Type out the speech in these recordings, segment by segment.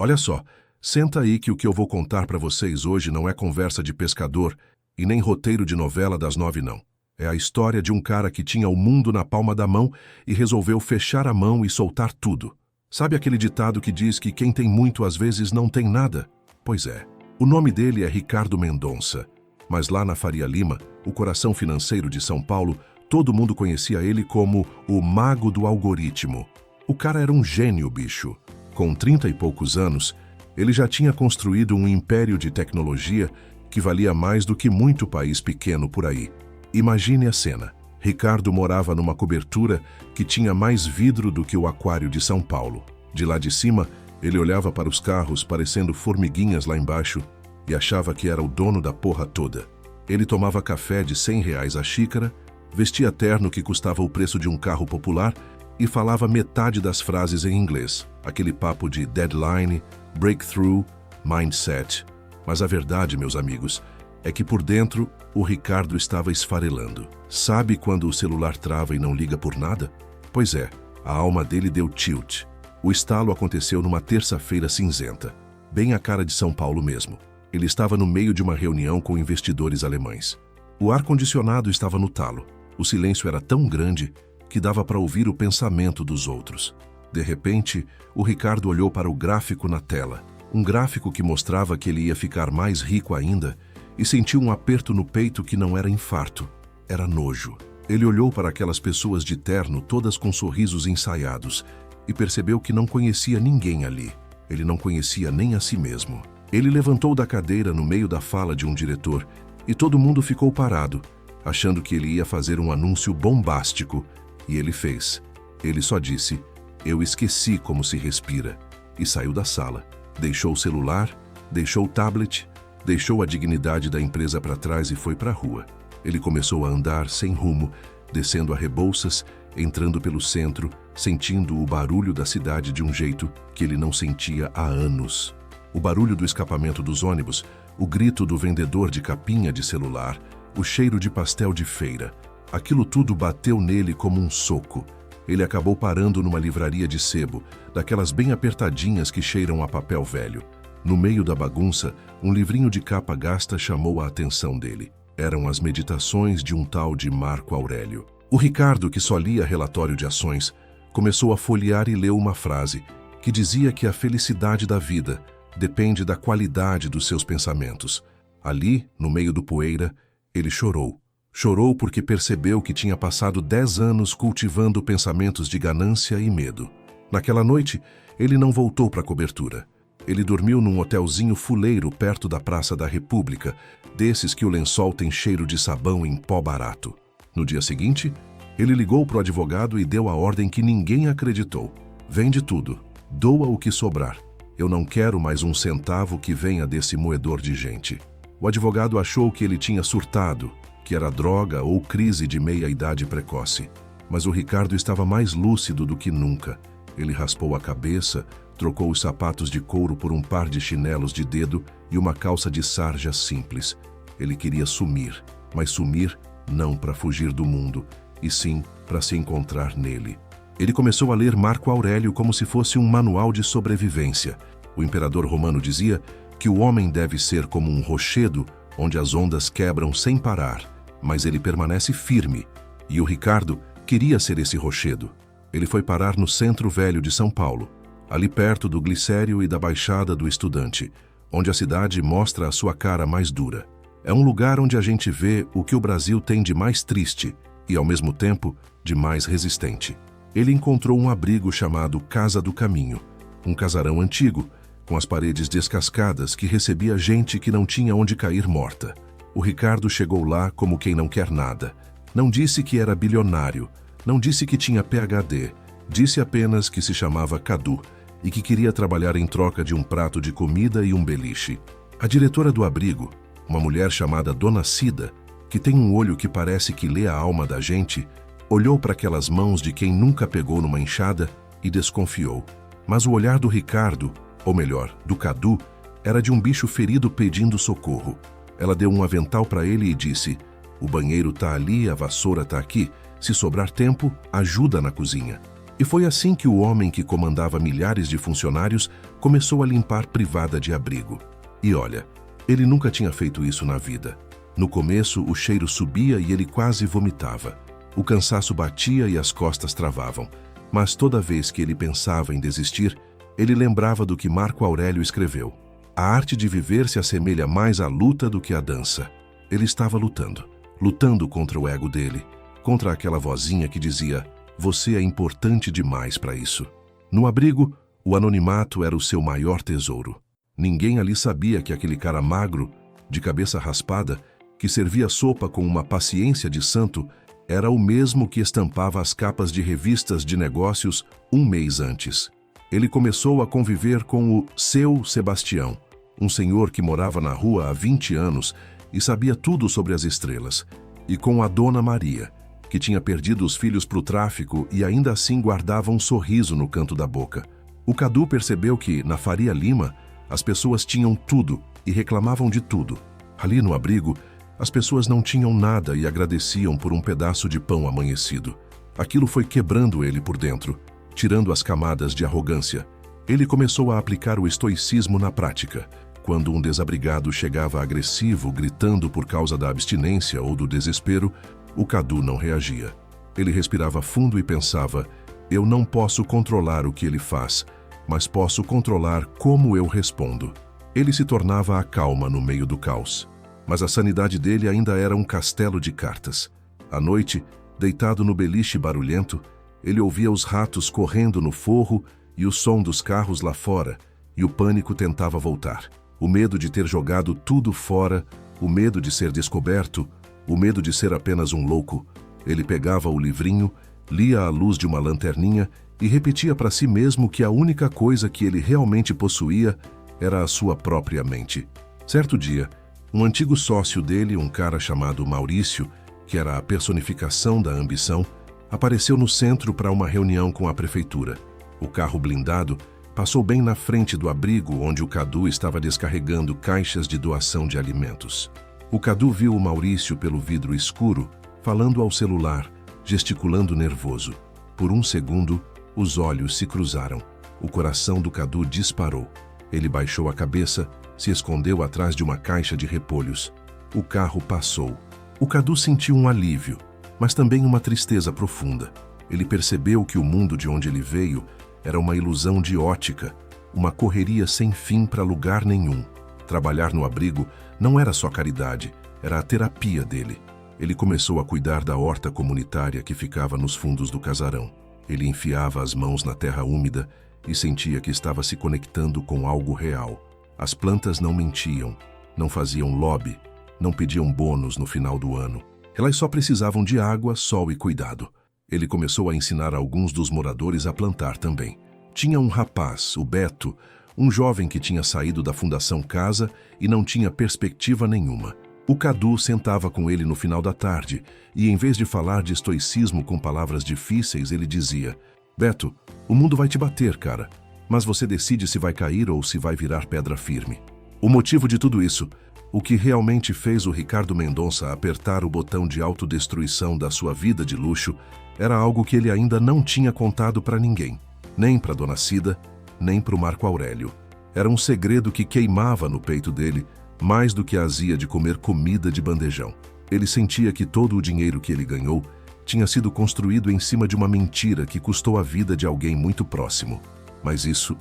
Olha só, senta aí que o que eu vou contar para vocês hoje não é conversa de pescador e nem roteiro de novela das 9, não. É a história de um cara que tinha o mundo na palma da mão e resolveu fechar a mão e soltar tudo. Sabe aquele ditado que diz que quem tem muito às vezes não tem nada? Pois é. O nome dele é Ricardo Mendonça. Mas lá na Faria Lima, o coração financeiro de São Paulo, todo mundo conhecia ele como o mago do algoritmo. O cara era um gênio, bicho. Com 30 e poucos anos, ele já tinha construído um império de tecnologia que valia mais do que muito país pequeno por aí. Imagine a cena. Ricardo morava numa cobertura que tinha mais vidro do que o aquário de São Paulo. De lá de cima, ele olhava para os carros parecendo formiguinhas lá embaixo e achava que era o dono da porra toda. Ele tomava café de R$ 100 a xícara, vestia terno que custava o preço de um carro popular e falava metade das frases em inglês. Aquele papo de deadline, breakthrough, mindset. Mas a verdade, meus amigos, é que por dentro o Ricardo estava esfarelando. Sabe quando o celular trava e não liga por nada? Pois é, a alma dele deu tilt. O estalo aconteceu numa terça-feira cinzenta, bem a cara de São Paulo mesmo. Ele estava no meio de uma reunião com investidores alemães. O ar-condicionado estava no talo. O silêncio era tão grande que dava para ouvir o pensamento dos outros. De repente, o Ricardo olhou para o gráfico na tela. Um gráfico que mostrava que ele ia ficar mais rico ainda e sentiu um aperto no peito que não era infarto, era nojo. Ele olhou para aquelas pessoas de terno, todas com sorrisos ensaiados, e percebeu que não conhecia ninguém ali. Ele não conhecia nem a si mesmo. Ele levantou da cadeira no meio da fala de um diretor e todo mundo ficou parado, achando que ele ia fazer um anúncio bombástico, e ele fez. Ele só disse: "Eu esqueci como se respira", e saiu da sala. Deixou o celular, deixou o tablet, deixou a dignidade da empresa para trás e foi para a rua. Ele começou a andar sem rumo, descendo a Rebouças, entrando pelo centro, sentindo o barulho da cidade de um jeito que ele não sentia há anos. O barulho do escapamento dos ônibus, o grito do vendedor de capinha de celular, o cheiro de pastel de feira. Aquilo tudo bateu nele como um soco. Ele acabou parando numa livraria de sebo, daquelas bem apertadinhas que cheiram a papel velho. No meio da bagunça, um livrinho de capa gasta chamou a atenção dele. Eram as meditações de um tal de Marco Aurélio. O Ricardo, que só lia relatório de ações, começou a folhear e leu uma frase que dizia que a felicidade da vida depende da qualidade dos seus pensamentos. Ali, no meio do poeira, ele chorou. Chorou porque percebeu que tinha passado 10 anos cultivando pensamentos de ganância e medo. Naquela noite, ele não voltou para a cobertura. Ele dormiu num hotelzinho fuleiro perto da Praça da República, desses que o lençol tem cheiro de sabão em pó barato. No dia seguinte, ele ligou para o advogado e deu a ordem que ninguém acreditou. "Vende tudo, doa o que sobrar. Eu não quero mais um centavo que venha desse moedor de gente." O advogado achou que ele tinha surtado, que era droga ou crise de meia-idade precoce. Mas o Ricardo estava mais lúcido do que nunca. Ele raspou a cabeça, trocou os sapatos de couro por um par de chinelos de dedo e uma calça de sarja simples. Ele queria sumir, mas sumir não para fugir do mundo, e sim para se encontrar nele. Ele começou a ler Marco Aurélio como se fosse um manual de sobrevivência. O imperador romano dizia que o homem deve ser como um rochedo onde as ondas quebram sem parar, mas ele permanece firme, e o Ricardo queria ser esse rochedo. Ele foi parar no Centro Velho de São Paulo, ali perto do Glicério e da Baixada do Estudante, onde a cidade mostra a sua cara mais dura. É um lugar onde a gente vê o que o Brasil tem de mais triste e, ao mesmo tempo, de mais resistente. Ele encontrou um abrigo chamado Casa do Caminho, um casarão antigo, com as paredes descascadas que recebia gente que não tinha onde cair morta. O Ricardo chegou lá como quem não quer nada. Não disse que era bilionário, não disse que tinha PhD, disse apenas que se chamava Cadu e que queria trabalhar em troca de um prato de comida e um beliche. A diretora do abrigo, uma mulher chamada Dona Cida, que tem um olho que parece que lê a alma da gente, olhou para aquelas mãos de quem nunca pegou numa enxada e desconfiou. Mas o olhar do Ricardo, ou melhor, do Cadu, era de um bicho ferido pedindo socorro. Ela deu um avental para ele e disse: "O banheiro tá ali, a vassoura tá aqui. Se sobrar tempo, ajuda na cozinha." E foi assim que o homem que comandava milhares de funcionários começou a limpar privada de abrigo. E olha, ele nunca tinha feito isso na vida. No começo, o cheiro subia e ele quase vomitava. O cansaço batia e as costas travavam. Mas toda vez que ele pensava em desistir, ele lembrava do que Marco Aurélio escreveu. A arte de viver se assemelha mais à luta do que à dança. Ele estava lutando contra o ego dele, contra aquela vozinha que dizia: "Você é importante demais para isso." No abrigo, o anonimato era o seu maior tesouro. Ninguém ali sabia que aquele cara magro, de cabeça raspada, que servia sopa com uma paciência de santo, era o mesmo que estampava as capas de revistas de negócios um mês antes. Ele começou a conviver com o seu Sebastião, um senhor que morava na rua há 20 anos e sabia tudo sobre as estrelas, e com a Dona Maria, que tinha perdido os filhos para o tráfico e ainda assim guardava um sorriso no canto da boca. O Cadu percebeu que, na Faria Lima, as pessoas tinham tudo e reclamavam de tudo. Ali no abrigo, as pessoas não tinham nada e agradeciam por um pedaço de pão amanhecido. Aquilo foi quebrando ele por dentro, tirando as camadas de arrogância. Ele começou a aplicar o estoicismo na prática. Quando um desabrigado chegava agressivo, gritando por causa da abstinência ou do desespero, o Cadu não reagia. Ele respirava fundo e pensava: "Eu não posso controlar o que ele faz, mas posso controlar como eu respondo." Ele se tornava a calma no meio do caos. Mas a sanidade dele ainda era um castelo de cartas. À noite, deitado no beliche barulhento, ele ouvia os ratos correndo no forro e o som dos carros lá fora, e o pânico tentava voltar. O medo de ter jogado tudo fora, o medo de ser descoberto, o medo de ser apenas um louco. Ele pegava o livrinho, lia à luz de uma lanterninha e repetia para si mesmo que a única coisa que ele realmente possuía era a sua própria mente. Certo dia, um antigo sócio dele, um cara chamado Maurício, que era a personificação da ambição, apareceu no centro para uma reunião com a prefeitura. O carro blindado passou bem na frente do abrigo onde o Cadu estava descarregando caixas de doação de alimentos. O Cadu viu o Maurício pelo vidro escuro, falando ao celular, gesticulando nervoso. Por um segundo, os olhos se cruzaram. O coração do Cadu disparou. Ele baixou a cabeça, se escondeu atrás de uma caixa de repolhos. O carro passou. O Cadu sentiu um alívio, mas também uma tristeza profunda. Ele percebeu que o mundo de onde ele veio era uma ilusão de ótica, uma correria sem fim para lugar nenhum. Trabalhar no abrigo não era só caridade, era a terapia dele. Ele começou a cuidar da horta comunitária que ficava nos fundos do casarão. Ele enfiava as mãos na terra úmida e sentia que estava se conectando com algo real. As plantas não mentiam, não faziam lobby, não pediam bônus no final do ano. Elas só precisavam de água, sol e cuidado. Ele começou a ensinar alguns dos moradores a plantar também. Tinha um rapaz, o Beto, um jovem que tinha saído da Fundação Casa e não tinha perspectiva nenhuma. O Cadu sentava com ele no final da tarde e, em vez de falar de estoicismo com palavras difíceis, ele dizia: "Beto, o mundo vai te bater, cara, mas você decide se vai cair ou se vai virar pedra firme." O motivo de tudo isso, o que realmente fez o Ricardo Mendonça apertar o botão de autodestruição da sua vida de luxo, era algo que ele ainda não tinha contado para ninguém, nem para Dona Cida, nem para o Marco Aurélio. Era um segredo que queimava no peito dele, mais do que a azia de comer comida de bandejão. Ele sentia que todo o dinheiro que ele ganhou tinha sido construído em cima de uma mentira que custou a vida de alguém muito próximo. Mas isso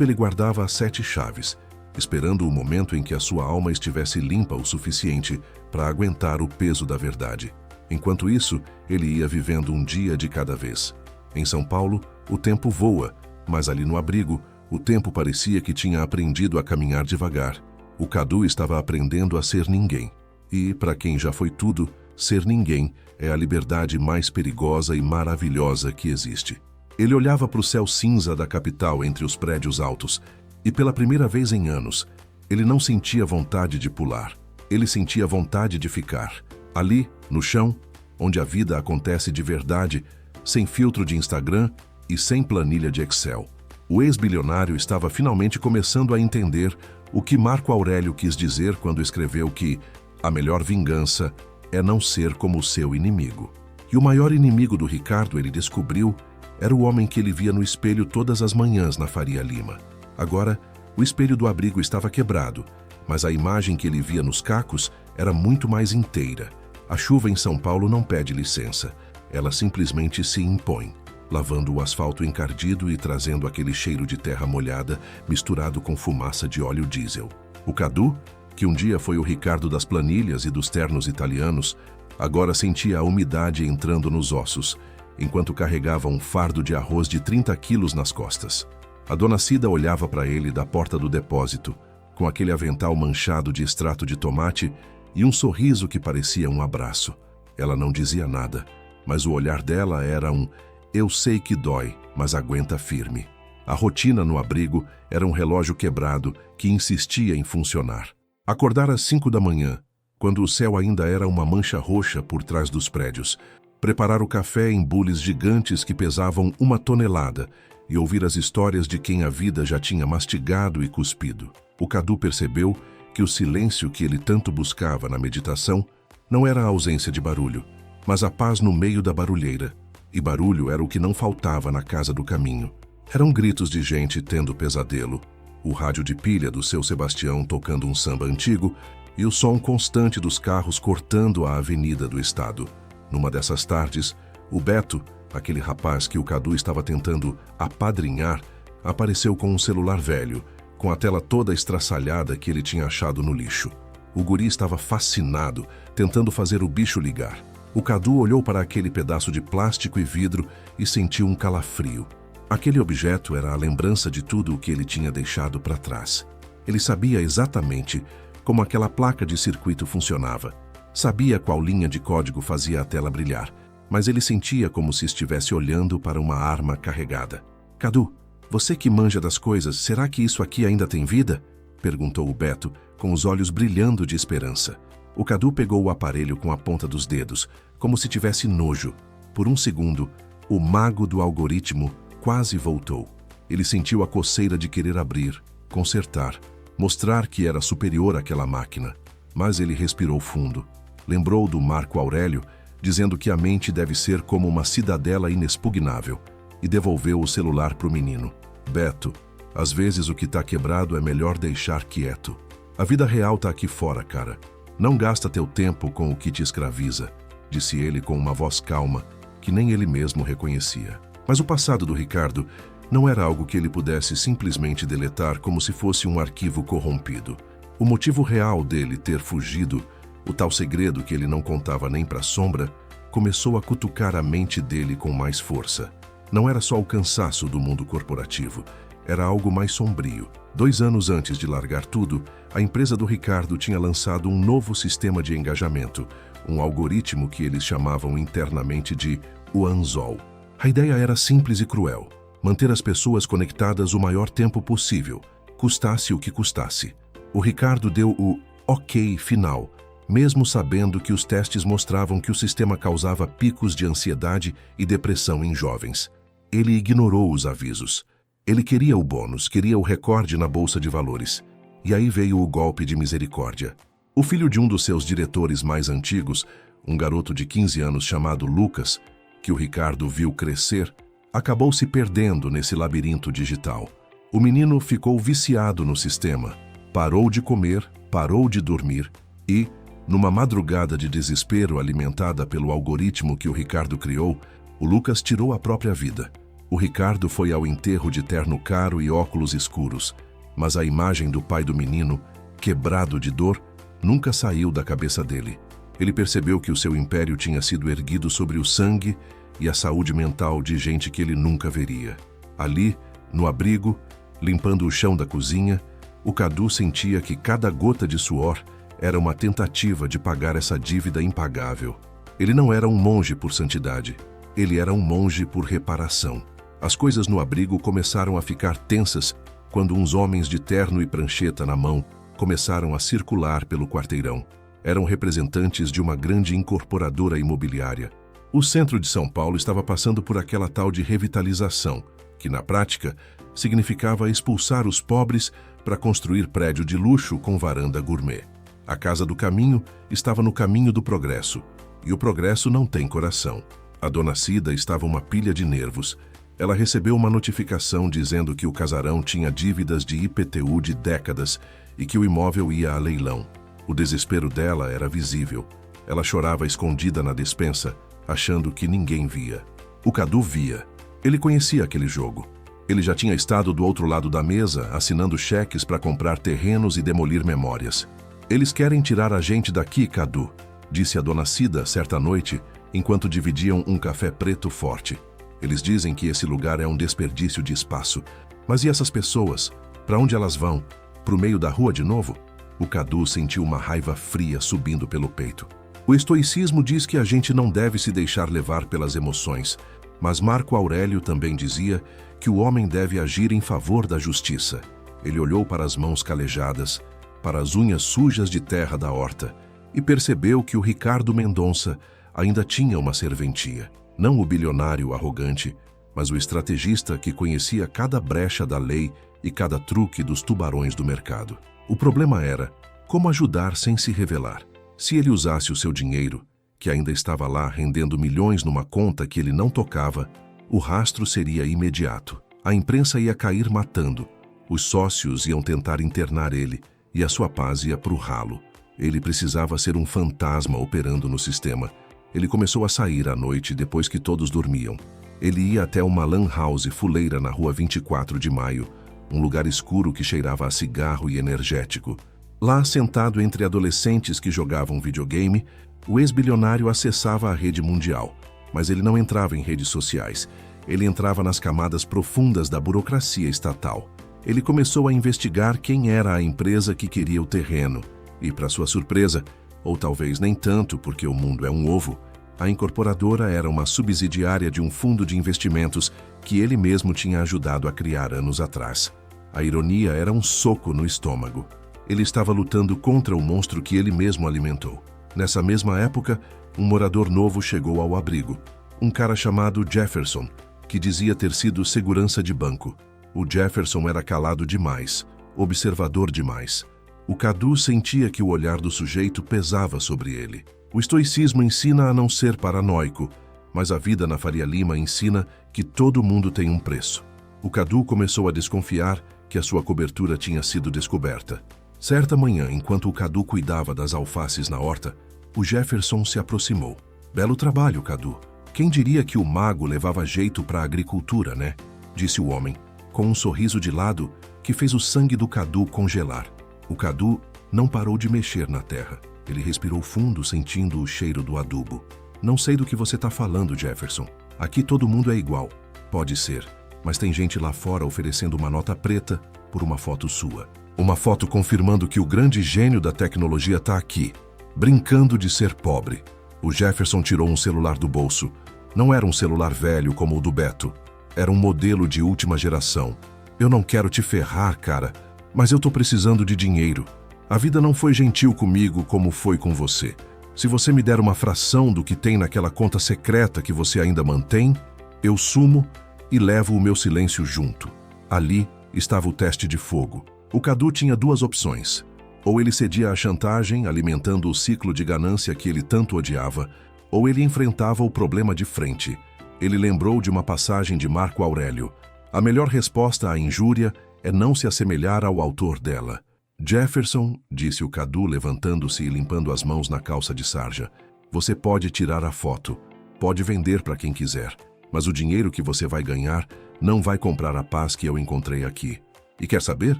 ele guardava as 7 chaves, esperando o momento em que a sua alma estivesse limpa o suficiente para aguentar o peso da verdade. Enquanto isso, ele ia vivendo um dia de cada vez. Em São Paulo, o tempo voa, mas ali no abrigo, o tempo parecia que tinha aprendido a caminhar devagar. O Cadu estava aprendendo a ser ninguém. E, para quem já foi tudo, ser ninguém é a liberdade mais perigosa e maravilhosa que existe. Ele olhava para o céu cinza da capital entre os prédios altos, e pela primeira vez em anos, ele não sentia vontade de pular. Ele sentia vontade de ficar. Ali, no chão, onde a vida acontece de verdade, sem filtro de Instagram e sem planilha de Excel. O ex-bilionário estava finalmente começando a entender o que Marco Aurélio quis dizer quando escreveu que a melhor vingança é não ser como o seu inimigo. E o maior inimigo do Ricardo, ele descobriu, Era o homem que ele via no espelho todas as manhãs na Faria Lima. Agora, o espelho do abrigo estava quebrado, mas a imagem que ele via nos cacos era muito mais inteira. A chuva em São Paulo não pede licença. Ela simplesmente se impõe, lavando o asfalto encardido e trazendo aquele cheiro de terra molhada misturado com fumaça de óleo diesel. O Cadu, que um dia foi o Ricardo das planilhas e dos ternos italianos, agora sentia a umidade entrando nos ossos, enquanto carregava um fardo de arroz de 30 quilos nas costas. A dona Cida olhava para ele da porta do depósito, com aquele avental manchado de extrato de tomate e um sorriso que parecia um abraço. Ela não dizia nada, mas o olhar dela era um "eu sei que dói, mas aguenta firme". A rotina no abrigo era um relógio quebrado que insistia em funcionar. Acordar às 5 da manhã, quando o céu ainda era uma mancha roxa por trás dos prédios, preparar o café em bules gigantes que pesavam 1 tonelada e ouvir as histórias de quem a vida já tinha mastigado e cuspido. O Cadu percebeu que o silêncio que ele tanto buscava na meditação não era a ausência de barulho, mas a paz no meio da barulheira. E barulho era o que não faltava na casa do caminho. Eram gritos de gente tendo pesadelo, o rádio de pilha do seu Sebastião tocando um samba antigo e o som constante dos carros cortando a avenida do estado. Numa dessas tardes, o Beto, aquele rapaz que o Cadu estava tentando apadrinhar, apareceu com um celular velho, com a tela toda estraçalhada que ele tinha achado no lixo. O guri estava fascinado, tentando fazer o bicho ligar. O Cadu olhou para aquele pedaço de plástico e vidro e sentiu um calafrio. Aquele objeto era a lembrança de tudo o que ele tinha deixado para trás. Ele sabia exatamente como aquela placa de circuito funcionava. Sabia qual linha de código fazia a tela brilhar, mas ele sentia como se estivesse olhando para uma arma carregada. "Cadu, você que manja das coisas, será que isso aqui ainda tem vida?" perguntou o Beto, com os olhos brilhando de esperança. O Cadu pegou o aparelho com a ponta dos dedos, como se tivesse nojo. Por um segundo, o mago do algoritmo quase voltou. Ele sentiu a coceira de querer abrir, consertar, mostrar que era superior àquela máquina. Mas ele respirou fundo. Lembrou do Marco Aurélio, dizendo que a mente deve ser como uma cidadela inexpugnável, e devolveu o celular para o menino. "Beto, às vezes o que está quebrado é melhor deixar quieto. A vida real está aqui fora, cara. Não gasta teu tempo com o que te escraviza", disse ele com uma voz calma, que nem ele mesmo reconhecia. Mas o passado do Ricardo não era algo que ele pudesse simplesmente deletar como se fosse um arquivo corrompido. O motivo real dele ter fugido, o tal segredo que ele não contava nem para a sombra, começou a cutucar a mente dele com mais força. Não era só o cansaço do mundo corporativo, era algo mais sombrio. 2 anos antes de largar tudo, a empresa do Ricardo tinha lançado um novo sistema de engajamento, um algoritmo que eles chamavam internamente de o Anzol. A ideia era simples e cruel: manter as pessoas conectadas o maior tempo possível, custasse o que custasse. O Ricardo deu o ok final, mesmo sabendo que os testes mostravam que o sistema causava picos de ansiedade e depressão em jovens. Ele ignorou os avisos. Ele queria o bônus, queria o recorde na bolsa de valores. E aí veio o golpe de misericórdia. O filho de um dos seus diretores mais antigos, um garoto de 15 anos chamado Lucas, que o Ricardo viu crescer, acabou se perdendo nesse labirinto digital. O menino ficou viciado no sistema, parou de comer, parou de dormir e, numa madrugada de desespero alimentada pelo algoritmo que o Ricardo criou, o Lucas tirou a própria vida. O Ricardo foi ao enterro de terno caro e óculos escuros, mas a imagem do pai do menino, quebrado de dor, nunca saiu da cabeça dele. Ele percebeu que o seu império tinha sido erguido sobre o sangue e a saúde mental de gente que ele nunca veria. Ali, no abrigo, limpando o chão da cozinha, o Cadu sentia que cada gota de suor era uma tentativa de pagar essa dívida impagável. Ele não era um monge por santidade, ele era um monge por reparação. As coisas no abrigo começaram a ficar tensas quando uns homens de terno e prancheta na mão começaram a circular pelo quarteirão. Eram representantes de uma grande incorporadora imobiliária. O centro de São Paulo estava passando por aquela tal de revitalização, que na prática significava expulsar os pobres para construir prédio de luxo com varanda gourmet. A Casa do Caminho estava no caminho do progresso, e o progresso não tem coração. A dona Cida estava uma pilha de nervos. Ela recebeu uma notificação dizendo que o casarão tinha dívidas de IPTU de décadas e que o imóvel ia a leilão. O desespero dela era visível. Ela chorava escondida na despensa, achando que ninguém via. O Cadu via. Ele conhecia aquele jogo. Ele já tinha estado do outro lado da mesa, assinando cheques para comprar terrenos e demolir memórias. "Eles querem tirar a gente daqui, Cadu", disse a dona Cida certa noite, enquanto dividiam um café preto forte. "Eles dizem que esse lugar é um desperdício de espaço. Mas e essas pessoas? Para onde elas vão? Pro meio da rua de novo?" O Cadu sentiu uma raiva fria subindo pelo peito. O estoicismo diz que a gente não deve se deixar levar pelas emoções, mas Marco Aurélio também dizia que o homem deve agir em favor da justiça. Ele olhou para as mãos calejadas, para as unhas sujas de terra da horta, e percebeu que o Ricardo Mendonça ainda tinha uma serventia. Não o bilionário arrogante, mas o estrategista que conhecia cada brecha da lei e cada truque dos tubarões do mercado. O problema era como ajudar sem se revelar. Se ele usasse o seu dinheiro, que ainda estava lá rendendo milhões numa conta que ele não tocava, o rastro seria imediato. A imprensa ia cair matando, os sócios iam tentar internar ele e a sua paz ia pro ralo. Ele precisava ser um fantasma operando no sistema. Ele começou a sair à noite depois que todos dormiam. Ele ia até uma lan house fuleira na rua 24 de Maio, um lugar escuro que cheirava a cigarro e energético. Lá, sentado entre adolescentes que jogavam videogame, o ex-bilionário acessava a rede mundial. Mas ele não entrava em redes sociais. Ele entrava nas camadas profundas da burocracia estatal. Ele começou a investigar quem era a empresa que queria o terreno. E, para sua surpresa, ou talvez nem tanto porque o mundo é um ovo, a incorporadora era uma subsidiária de um fundo de investimentos que ele mesmo tinha ajudado a criar anos atrás. A ironia era um soco no estômago. Ele estava lutando contra o monstro que ele mesmo alimentou. Nessa mesma época, um morador novo chegou ao abrigo. Um cara chamado Jefferson, que dizia ter sido segurança de banco. O Jefferson era calado demais, observador demais. O Cadu sentia que o olhar do sujeito pesava sobre ele. O estoicismo ensina a não ser paranoico, mas a vida na Faria Lima ensina que todo mundo tem um preço. O Cadu começou a desconfiar que a sua cobertura tinha sido descoberta. Certa manhã, enquanto o Cadu cuidava das alfaces na horta, o Jefferson se aproximou. "Belo trabalho, Cadu. Quem diria que o mago levava jeito para a agricultura, né?" disse o homem, com um sorriso de lado que fez o sangue do Cadu congelar. O Cadu não parou de mexer na terra. Ele respirou fundo, sentindo o cheiro do adubo. "Não sei do que você está falando, Jefferson. Aqui todo mundo é igual." "Pode ser, mas tem gente lá fora oferecendo uma nota preta por uma foto sua. Uma foto confirmando que o grande gênio da tecnologia está aqui, brincando de ser pobre." O Jefferson tirou um celular do bolso. Não era um celular velho como o do Beto. Era um modelo de última geração. "Eu não quero te ferrar, cara, mas eu tô precisando de dinheiro. A vida não foi gentil comigo como foi com você. Se você me der uma fração do que tem naquela conta secreta que você ainda mantém, eu sumo e levo o meu silêncio junto." Ali estava o teste de fogo. O Cadu tinha duas opções. Ou ele cedia à chantagem, alimentando o ciclo de ganância que ele tanto odiava, ou ele enfrentava o problema de frente. Ele lembrou de uma passagem de Marco Aurélio. A melhor resposta à injúria é não se assemelhar ao autor dela. "Jefferson", disse o Cadu, levantando-se e limpando as mãos na calça de sarja, "você pode tirar a foto, pode vender para quem quiser, mas o dinheiro que você vai ganhar não vai comprar a paz que eu encontrei aqui. E quer saber?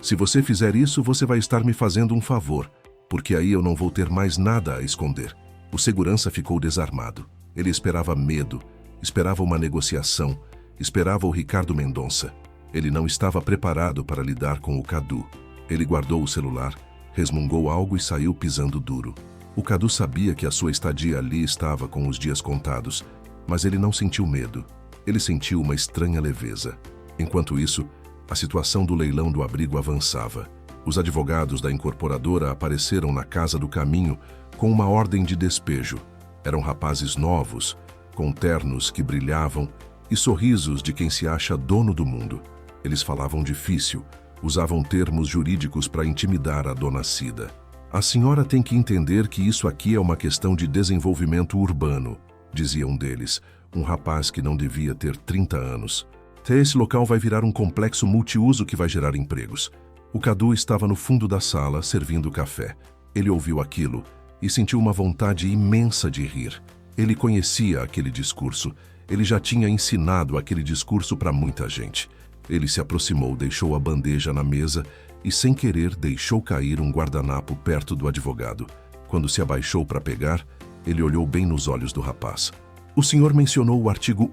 Se você fizer isso, você vai estar me fazendo um favor, porque aí eu não vou ter mais nada a esconder." O segurança ficou desarmado. Ele esperava medo, esperava uma negociação, esperava o Ricardo Mendonça. Ele não estava preparado para lidar com o Cadu. Ele guardou o celular, resmungou algo e saiu pisando duro. O Cadu sabia que a sua estadia ali estava com os dias contados, mas ele não sentiu medo. Ele sentiu uma estranha leveza. Enquanto isso, a situação do leilão do abrigo avançava. Os advogados da incorporadora apareceram na casa do caminho com uma ordem de despejo. Eram rapazes novos, com ternos que brilhavam e sorrisos de quem se acha dono do mundo. Eles falavam difícil, usavam termos jurídicos para intimidar a dona Cida. "A senhora tem que entender que isso aqui é uma questão de desenvolvimento urbano", dizia um deles, um rapaz que não devia ter 30 anos. Esse local vai virar um complexo multiuso que vai gerar empregos. O Cadu estava no fundo da sala, servindo café. Ele ouviu aquilo e sentiu uma vontade imensa de rir. Ele conhecia aquele discurso. Ele já tinha ensinado aquele discurso para muita gente. Ele se aproximou, deixou a bandeja na mesa e, sem querer, deixou cair um guardanapo perto do advogado. Quando se abaixou para pegar, ele olhou bem nos olhos do rapaz. O senhor mencionou o artigo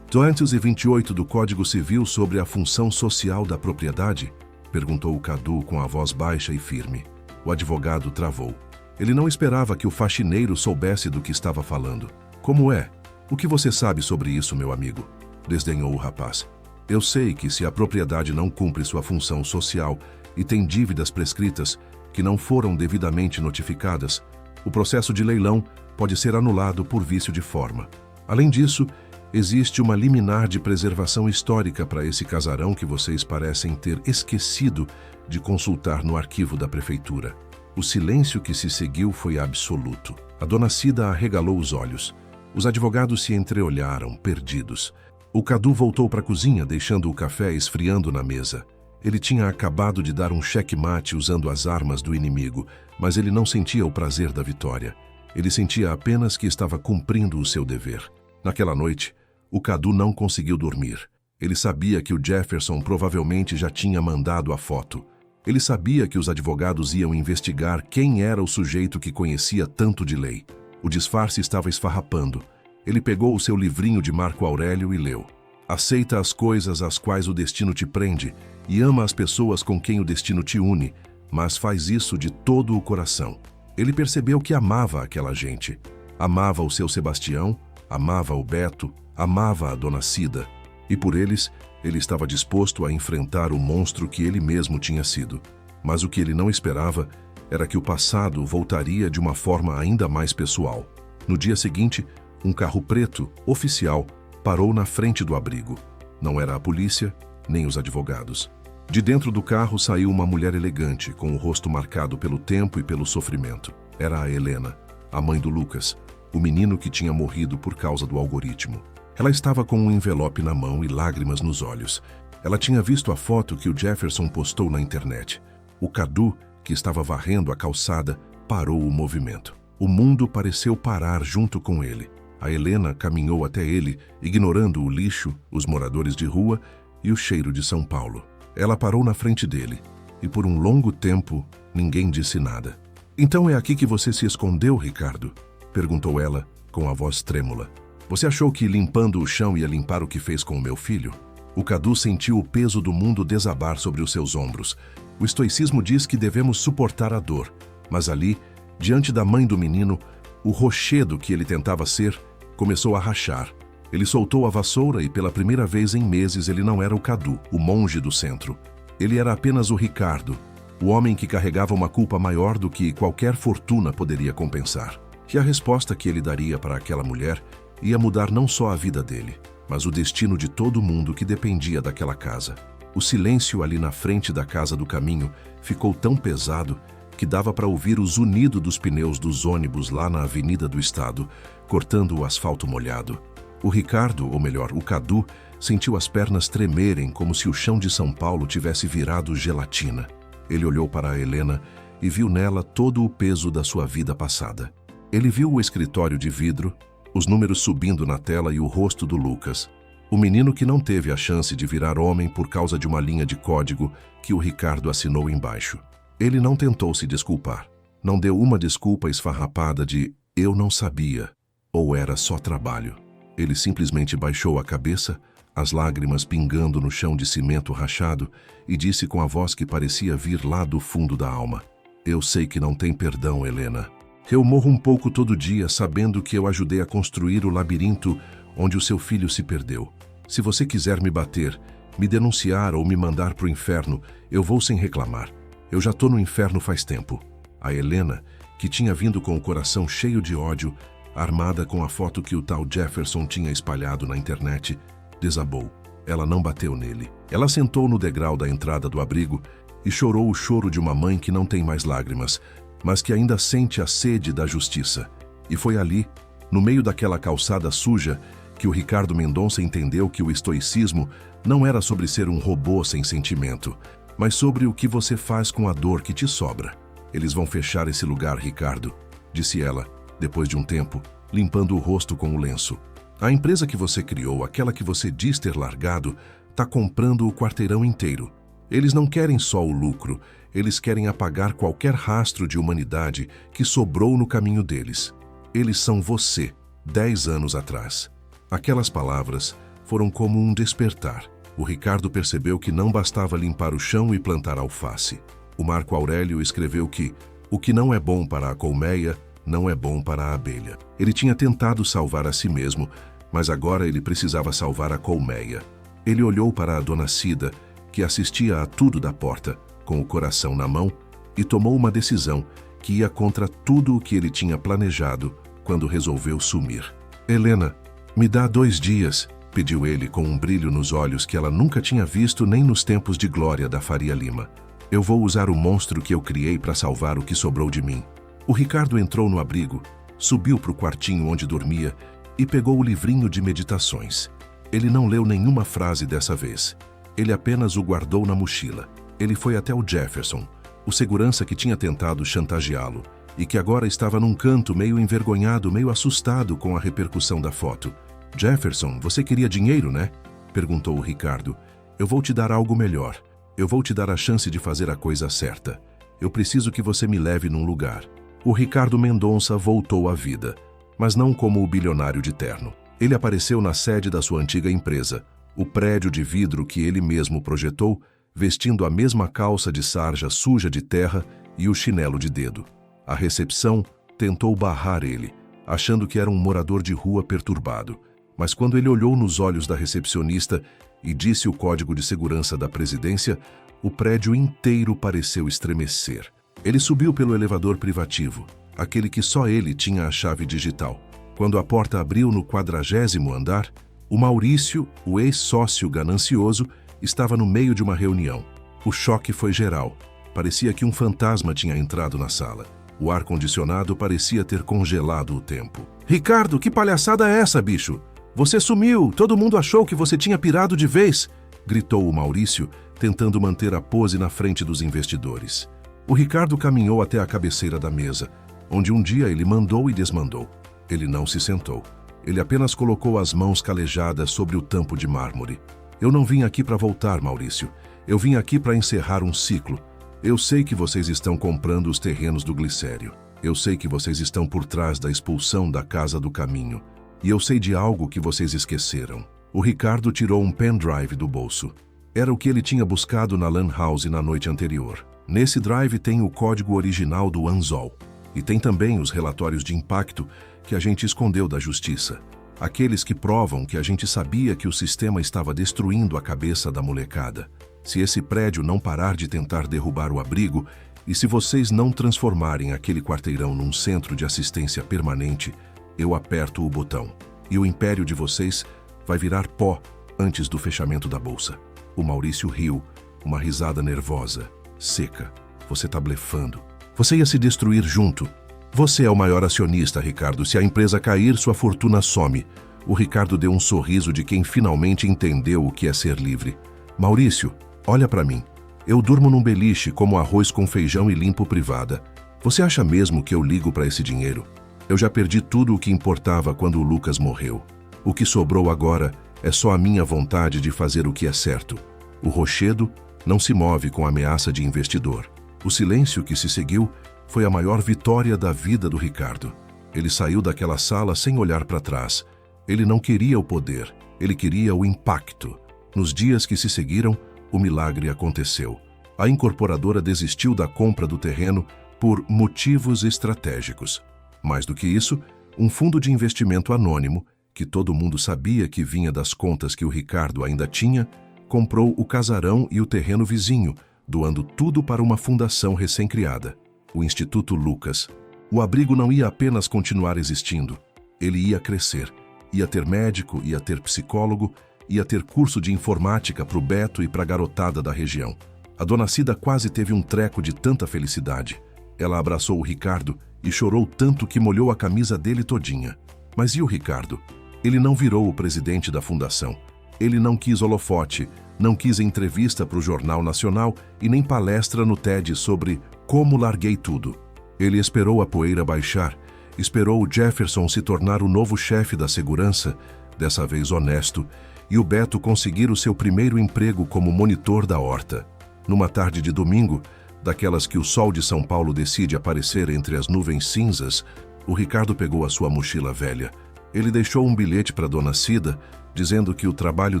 228 do Código Civil sobre a função social da propriedade? Perguntou o Cadu com a voz baixa e firme. O advogado travou. Ele não esperava que o faxineiro soubesse do que estava falando. Como é? O que você sabe sobre isso, meu amigo? Desdenhou o rapaz. Eu sei que se a propriedade não cumpre sua função social e tem dívidas prescritas que não foram devidamente notificadas, o processo de leilão pode ser anulado por vício de forma. Além disso, existe uma liminar de preservação histórica para esse casarão que vocês parecem ter esquecido de consultar no arquivo da prefeitura. O silêncio que se seguiu foi absoluto. A dona Cida arregalou os olhos. Os advogados se entreolharam, perdidos. O Cadu voltou para a cozinha, deixando o café esfriando na mesa. Ele tinha acabado de dar um checkmate usando as armas do inimigo, mas ele não sentia o prazer da vitória. Ele sentia apenas que estava cumprindo o seu dever. Naquela noite, o Cadu não conseguiu dormir. Ele sabia que o Jefferson provavelmente já tinha mandado a foto. Ele sabia que os advogados iam investigar quem era o sujeito que conhecia tanto de lei. O disfarce estava esfarrapando. Ele pegou o seu livrinho de Marco Aurélio e leu. Aceita as coisas às quais o destino te prende e ama as pessoas com quem o destino te une, mas faz isso de todo o coração. Ele percebeu que amava aquela gente. Amava o seu Sebastião, amava o Beto, amava a dona Cida. E por eles, ele estava disposto a enfrentar o monstro que ele mesmo tinha sido. Mas o que ele não esperava era que o passado voltaria de uma forma ainda mais pessoal. No dia seguinte, um carro preto, oficial, parou na frente do abrigo. Não era a polícia, nem os advogados. De dentro do carro saiu uma mulher elegante, com o rosto marcado pelo tempo e pelo sofrimento. Era a Helena, a mãe do Lucas, o menino que tinha morrido por causa do algoritmo. Ela estava com um envelope na mão e lágrimas nos olhos. Ela tinha visto a foto que o Jefferson postou na internet. O Cadu, que estava varrendo a calçada, parou o movimento. O mundo pareceu parar junto com ele. A Helena caminhou até ele, ignorando o lixo, os moradores de rua e o cheiro de São Paulo. Ela parou na frente dele, e por um longo tempo, ninguém disse nada. Então é aqui que você se escondeu, Ricardo? Perguntou ela, com a voz trêmula. Você achou que limpando o chão ia limpar o que fez com o meu filho? O Cadu sentiu o peso do mundo desabar sobre os seus ombros. O estoicismo diz que devemos suportar a dor, mas ali, diante da mãe do menino, o rochedo que ele tentava ser começou a rachar. Ele soltou a vassoura e pela primeira vez em meses ele não era o Cadu, o monge do centro. Ele era apenas o Ricardo, o homem que carregava uma culpa maior do que qualquer fortuna poderia compensar. E a resposta que ele daria para aquela mulher ia mudar não só a vida dele, mas o destino de todo mundo que dependia daquela casa. O silêncio ali na frente da casa do caminho ficou tão pesado que dava para ouvir o zunido dos pneus dos ônibus lá na Avenida do Estado, cortando o asfalto molhado. O Ricardo, ou melhor, o Cadu, sentiu as pernas tremerem como se o chão de São Paulo tivesse virado gelatina. Ele olhou para a Helena e viu nela todo o peso da sua vida passada. Ele viu o escritório de vidro, os números subindo na tela e o rosto do Lucas. O menino que não teve a chance de virar homem por causa de uma linha de código que o Ricardo assinou embaixo. Ele não tentou se desculpar. Não deu uma desculpa esfarrapada de "eu não sabia" ou "era só trabalho". Ele simplesmente baixou a cabeça, as lágrimas pingando no chão de cimento rachado, e disse com a voz que parecia vir lá do fundo da alma: "Eu sei que não tem perdão, Helena. Eu morro um pouco todo dia sabendo que eu ajudei a construir o labirinto onde o seu filho se perdeu. Se você quiser me bater, me denunciar ou me mandar pro inferno, eu vou sem reclamar. Eu já tô no inferno faz tempo." A Helena, que tinha vindo com o coração cheio de ódio, armada com a foto que o tal Jefferson tinha espalhado na internet, desabou. Ela não bateu nele. Ela sentou no degrau da entrada do abrigo e chorou o choro de uma mãe que não tem mais lágrimas, mas que ainda sente a sede da justiça. E foi ali, no meio daquela calçada suja, que o Ricardo Mendonça entendeu que o estoicismo não era sobre ser um robô sem sentimento, mas sobre o que você faz com a dor que te sobra. Eles vão fechar esse lugar, Ricardo, disse ela, depois de um tempo, limpando o rosto com o lenço. A empresa que você criou, aquela que você diz ter largado, está comprando o quarteirão inteiro. Eles não querem só o lucro, eles querem apagar qualquer rastro de humanidade que sobrou no caminho deles. Eles são você, 10 anos atrás. Aquelas palavras foram como um despertar. O Ricardo percebeu que não bastava limpar o chão e plantar alface. O Marco Aurélio escreveu que o que não é bom para a colmeia não é bom para a abelha. Ele tinha tentado salvar a si mesmo, mas agora ele precisava salvar a colmeia. Ele olhou para a dona Cida, que assistia a tudo da porta, com o coração na mão, e tomou uma decisão que ia contra tudo o que ele tinha planejado quando resolveu sumir. Helena, me dá 2 dias, pediu ele com um brilho nos olhos que ela nunca tinha visto nem nos tempos de glória da Faria Lima. Eu vou usar o monstro que eu criei para salvar o que sobrou de mim. O Ricardo entrou no abrigo, subiu para o quartinho onde dormia e pegou o livrinho de meditações. Ele não leu nenhuma frase dessa vez. Ele apenas o guardou na mochila. Ele foi até o Jefferson, o segurança que tinha tentado chantageá-lo e que agora estava num canto meio envergonhado, meio assustado com a repercussão da foto. Jefferson, você queria dinheiro, né? Perguntou o Ricardo. Eu vou te dar algo melhor. Eu vou te dar a chance de fazer a coisa certa. Eu preciso que você me leve num lugar. O Ricardo Mendonça voltou à vida, mas não como o bilionário de terno. Ele apareceu na sede da sua antiga empresa, o prédio de vidro que ele mesmo projetou, vestindo a mesma calça de sarja suja de terra e o chinelo de dedo. A recepção tentou barrar ele, achando que era um morador de rua perturbado. Mas quando ele olhou nos olhos da recepcionista e disse o código de segurança da presidência, o prédio inteiro pareceu estremecer. Ele subiu pelo elevador privativo, aquele que só ele tinha a chave digital. Quando a porta abriu no 40º andar, o Maurício, o ex-sócio ganancioso, estava no meio de uma reunião. O choque foi geral. Parecia que um fantasma tinha entrado na sala. O ar-condicionado parecia ter congelado o tempo. Ricardo, que palhaçada é essa, bicho? Você sumiu! Todo mundo achou que você tinha pirado de vez! Gritou o Maurício, tentando manter a pose na frente dos investidores. O Ricardo caminhou até a cabeceira da mesa, onde um dia ele mandou e desmandou. Ele não se sentou. Ele apenas colocou as mãos calejadas sobre o tampo de mármore. Eu não vim aqui para voltar, Maurício. Eu vim aqui para encerrar um ciclo. Eu sei que vocês estão comprando os terrenos do Glicério. Eu sei que vocês estão por trás da expulsão da Casa do Caminho. E eu sei de algo que vocês esqueceram. O Ricardo tirou um pendrive do bolso. Era o que ele tinha buscado na Lan House na noite anterior. Nesse drive tem o código original do Anzol. E tem também os relatórios de impacto que a gente escondeu da justiça. Aqueles que provam que a gente sabia que o sistema estava destruindo a cabeça da molecada. Se esse prédio não parar de tentar derrubar o abrigo, e se vocês não transformarem aquele quarteirão num centro de assistência permanente, eu aperto o botão. E o império de vocês vai virar pó antes do fechamento da bolsa. O Maurício riu, uma risada nervosa, seca. Você tá blefando. Você ia se destruir junto. Você é o maior acionista, Ricardo. Se a empresa cair, sua fortuna some. O Ricardo deu um sorriso de quem finalmente entendeu o que é ser livre. Maurício, olha para mim. Eu durmo num beliche, como arroz com feijão e limpo privada. Você acha mesmo que eu ligo para esse dinheiro? Eu já perdi tudo o que importava quando o Lucas morreu. O que sobrou agora é só a minha vontade de fazer o que é certo. O rochedo não se move com ameaça de investidor. O silêncio que se seguiu foi a maior vitória da vida do Ricardo. Ele saiu daquela sala sem olhar para trás. Ele não queria o poder, ele queria o impacto. Nos dias que se seguiram, o milagre aconteceu. A incorporadora desistiu da compra do terreno por motivos estratégicos. Mais do que isso, um fundo de investimento anônimo, que todo mundo sabia que vinha das contas que o Ricardo ainda tinha, comprou o casarão e o terreno vizinho, doando tudo para uma fundação recém-criada, o Instituto Lucas. O abrigo não ia apenas continuar existindo, ele ia crescer. Ia ter médico, ia ter psicólogo, ia ter curso de informática para o Beto e para a garotada da região. A dona Cida quase teve um treco de tanta felicidade. Ela abraçou o Ricardo e chorou tanto que molhou a camisa dele todinha. Mas e o Ricardo? Ele não virou o presidente da fundação. Ele não quis holofote, não quis entrevista para o Jornal Nacional e nem palestra no TED sobre como larguei tudo. Ele esperou a poeira baixar, esperou o Jefferson se tornar o novo chefe da segurança, dessa vez honesto, e o Beto conseguir o seu primeiro emprego como monitor da horta. Numa tarde de domingo, daquelas que o sol de São Paulo decide aparecer entre as nuvens cinzas, o Ricardo pegou a sua mochila velha. Ele deixou um bilhete para Dona Cida, dizendo que o trabalho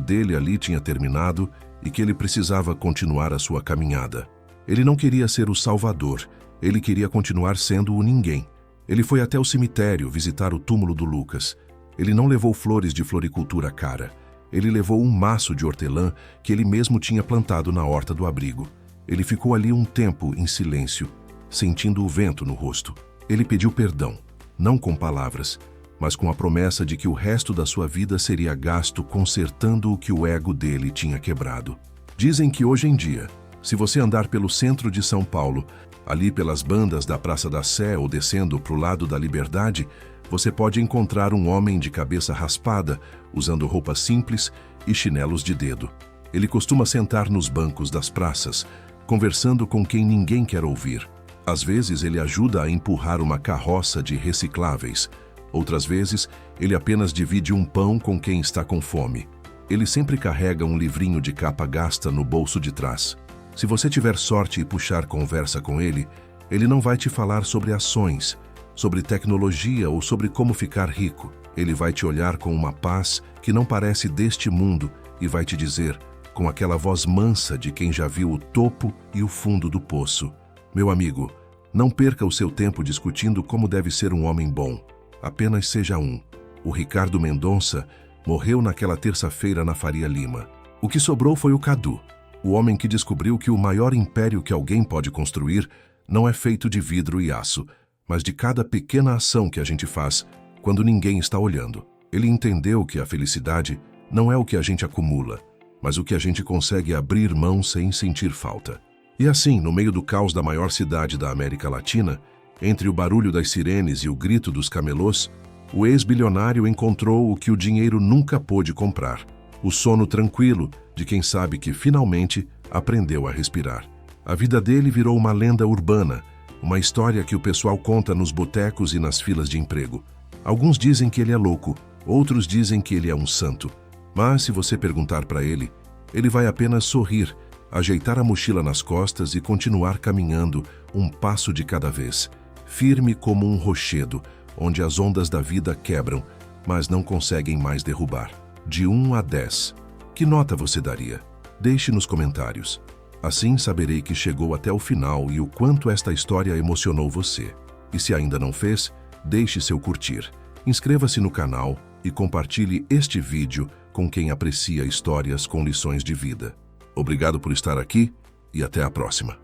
dele ali tinha terminado e que ele precisava continuar a sua caminhada. Ele não queria ser o salvador, ele queria continuar sendo o ninguém. Ele foi até o cemitério visitar o túmulo do Lucas. Ele não levou flores de floricultura cara. Ele levou um maço de hortelã que ele mesmo tinha plantado na horta do abrigo. Ele ficou ali um tempo em silêncio, sentindo o vento no rosto. Ele pediu perdão, não com palavras, mas com a promessa de que o resto da sua vida seria gasto consertando o que o ego dele tinha quebrado. Dizem que hoje em dia, se você andar pelo centro de São Paulo, ali pelas bandas da Praça da Sé ou descendo para o lado da Liberdade, você pode encontrar um homem de cabeça raspada, usando roupa simples e chinelos de dedo. Ele costuma sentar nos bancos das praças, conversando com quem ninguém quer ouvir. Às vezes ele ajuda a empurrar uma carroça de recicláveis. Outras vezes, ele apenas divide um pão com quem está com fome. Ele sempre carrega um livrinho de capa gasta no bolso de trás. Se você tiver sorte e puxar conversa com ele, ele não vai te falar sobre ações, sobre tecnologia ou sobre como ficar rico. Ele vai te olhar com uma paz que não parece deste mundo e vai te dizer, com aquela voz mansa de quem já viu o topo e o fundo do poço: meu amigo, não perca o seu tempo discutindo como deve ser um homem bom. Apenas seja um. O Ricardo Mendonça morreu naquela terça-feira na Faria Lima. O que sobrou foi o Cadu, o homem que descobriu que o maior império que alguém pode construir não é feito de vidro e aço, mas de cada pequena ação que a gente faz quando ninguém está olhando. Ele entendeu que a felicidade não é o que a gente acumula, mas o que a gente consegue abrir mão sem sentir falta. E assim, no meio do caos da maior cidade da América Latina, entre o barulho das sirenes e o grito dos camelôs, o ex-bilionário encontrou o que o dinheiro nunca pôde comprar: o sono tranquilo de quem sabe que finalmente aprendeu a respirar. A vida dele virou uma lenda urbana, uma história que o pessoal conta nos botecos e nas filas de emprego. Alguns dizem que ele é louco, outros dizem que ele é um santo. Mas se você perguntar para ele, ele vai apenas sorrir, ajeitar a mochila nas costas e continuar caminhando um passo de cada vez, firme como um rochedo, onde as ondas da vida quebram, mas não conseguem mais derrubar. De 1 a 10, que nota você daria? Deixe nos comentários. Assim saberei que chegou até o final e o quanto esta história emocionou você. E se ainda não fez, deixe seu curtir. Inscreva-se no canal e compartilhe este vídeo com quem aprecia histórias com lições de vida. Obrigado por estar aqui e até a próxima.